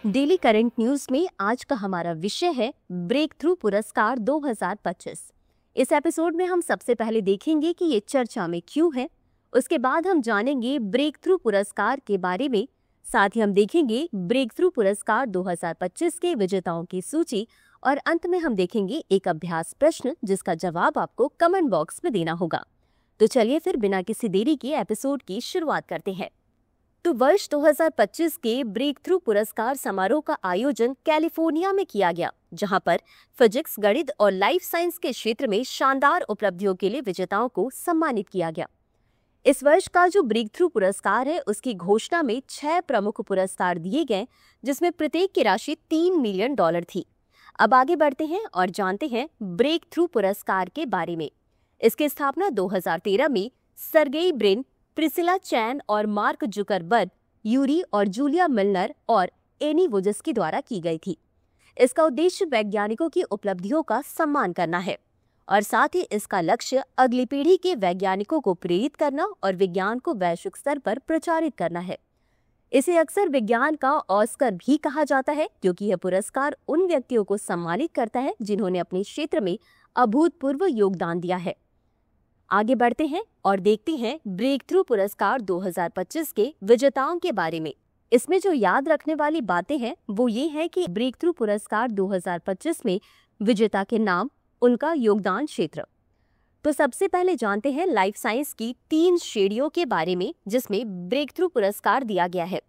Daily current news में आज का हमारा विषय है ब्रेक थ्रू पुरस्कार 2025। इस एपिसोड में हम सबसे पहले देखेंगे कि ये चर्चा में क्यों है। उसके बाद हम जानेंगे ब्रेक थ्रू पुरस्कार के बारे में। साथ ही हम देखेंगे ब्रेक थ्रू पुरस्कार 2025 के विजेताओं की सूची और अंत में हम देखेंगे एक अभ्यास प्रश्न जिसका जवाब आपको कमेंट बॉक्स में देना होगा। तो चलिए फिर बिना किसी देरी के एपिसोड की शुरुआत करते हैं। तो वर्ष 2025 के ब्रेक थ्रू पुरस्कार समारोह का आयोजन कैलिफोर्निया में किया गया, जहां पर फिजिक्स, गणित और लाइफ साइंस के क्षेत्र में शानदार उपलब्धियों के लिए विजेताओं को सम्मानित किया गया। इस वर्ष का जो ब्रेक थ्रू पुरस्कार है उसकी घोषणा में 6 प्रमुख पुरस्कार दिए गए, जिसमें प्रत्येक की राशि $3 मिलियन थी। अब आगे बढ़ते हैं और जानते हैं ब्रेक थ्रू पुरस्कार के बारे में। इसकी स्थापना 2013 में सर्गेई ब्रिन, प्रिसिला चैन और मार्क जुकरबर्ग, यूरी और जूलिया मिलनर और एनी वोजस्की द्वारा की गई थी। इसका उद्देश्य वैज्ञानिकों की उपलब्धियों का सम्मान करना है और साथ ही इसका लक्ष्य अगली पीढ़ी के वैज्ञानिकों को प्रेरित करना और विज्ञान को वैश्विक स्तर पर प्रचारित करना है। इसे अक्सर विज्ञान का ऑस्कर भी कहा जाता है, क्योंकि यह पुरस्कार उन व्यक्तियों को सम्मानित करता है जिन्होंने अपने क्षेत्र में अभूतपूर्व योगदान दिया है। आगे बढ़ते हैं और देखते हैं ब्रेक थ्रू पुरस्कार 2025 के विजेताओं के बारे में। इसमें जो याद रखने वाली बातें हैं वो ये है कि ब्रेक थ्रू पुरस्कार 2025 में विजेता के नाम, उनका योगदान क्षेत्र। तो सबसे पहले जानते हैं लाइफ साइंस की 3 श्रेणियों के बारे में जिसमें ब्रेक थ्रू पुरस्कार दिया गया है।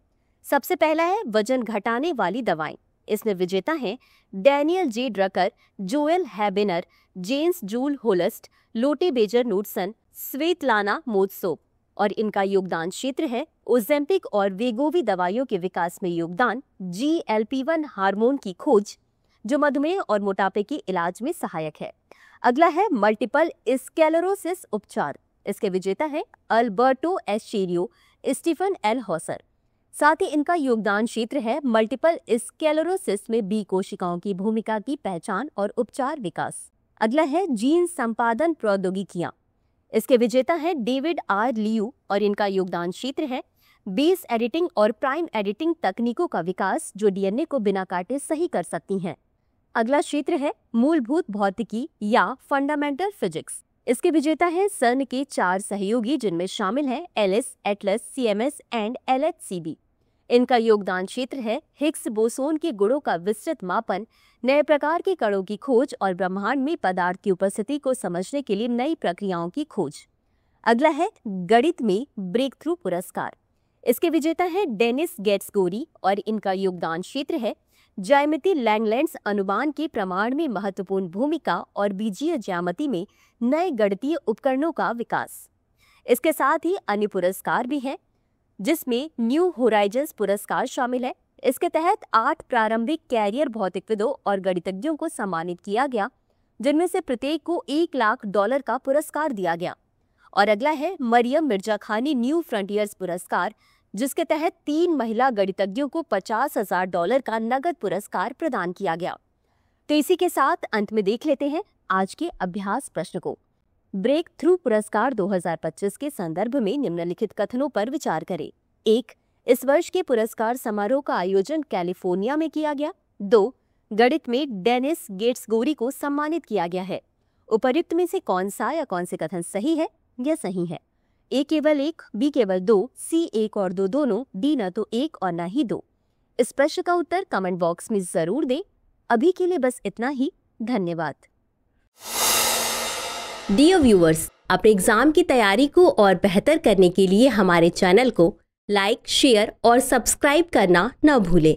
सबसे पहला है वजन घटाने वाली दवाएं। इसमें विजेता हैं डैनियल जे ड्रकर, जोएल हैबेनर, जेम्स जूल होलस्ट, लोटे बेजर नूडसन, स्वेतलाना मोत्सोव और इनका योगदान क्षेत्र है ओजेम्पिक और वेगोवी दवाइयों के विकास में योगदान, GLP-1 हार्मोन की खोज जो मधुमेह और मोटापे के इलाज में सहायक है। अगला है मल्टीपल स्क्लेरोसिस उपचार। इसके विजेता है अल्बर्टो एस्चेरियो, स्टीफन एल हॉसर। साथ ही इनका योगदान क्षेत्र है मल्टीपल स्क्लेरोसिस में बी कोशिकाओं की भूमिका की पहचान और उपचार विकास। अगला है जीन संपादन प्रौद्योगिकियां। इसके विजेता है डेविड आर लियू और इनका योगदान क्षेत्र है बेस एडिटिंग और प्राइम एडिटिंग तकनीकों का विकास जो DNA को बिना काटे सही कर सकती हैं। अगला क्षेत्र है मूलभूत भौतिकी या फंडामेंटल फिजिक्स। इसके विजेता है CERN के 4 सहयोगी जिनमें शामिल है Alice, Atlas, CMS and LHCb। इनका योगदान क्षेत्र है हिग्स बोसोन के गुणों का विस्तृत मापन, नए प्रकार के कणों की खोज और ब्रह्मांड में पदार्थ की उपस्थिति को समझने के लिए नई प्रक्रियाओं की खोज। अगला है गणित में ब्रेक थ्रू पुरस्कार। इसके विजेता है डेनिस गेट्सगोरी और इनका योगदान क्षेत्र है ज्यामिति, लैंगलैंड्स अनुमान के प्रमाण में महत्वपूर्ण भूमिका और बीजीय ज्यामिति में नए गणितीय उपकरणों का विकास। इसके साथ ही अन्य पुरस्कार भी हैं जिसमें न्यू होराइजन्स पुरस्कार शामिल है। इसके तहत 8 प्रारंभिक कैरियर भौतिकविदों और गणितज्ञों को सम्मानित किया गया, जिनमें से प्रत्येक को $1 लाख का पुरस्कार दिया गया। और अगला है मरियम मिर्जा खानी न्यू फ्रंटियर्स पुरस्कार, जिसके तहत 3 महिला गणितज्ञों को $50,000 का नगद पुरस्कार प्रदान किया गया। तो इसी के साथ अंत में देख लेते हैं आज के अभ्यास प्रश्न को। ब्रेक थ्रू पुरस्कार 2025 के संदर्भ में निम्नलिखित कथनों पर विचार करें। 1. इस वर्ष के पुरस्कार समारोह का आयोजन कैलिफोर्निया में किया गया। 2. गणित में डेनिस गेट्सगोरी को सम्मानित किया गया है। उपर्युक्त में से कौन सा या कौन से कथन सही है या सही है? A केवल 1, B केवल 2, C 1 और 2 दोनों, D न तो 1 और न ही 2। इस प्रश्न का उत्तर कमेंट बॉक्स में जरूर दें। अभी के लिए बस इतना ही। धन्यवाद। डियर व्यूअर्स, अपने एग्जाम की तैयारी को और बेहतर करने के लिए हमारे चैनल को लाइक, शेयर और सब्सक्राइब करना न भूलें।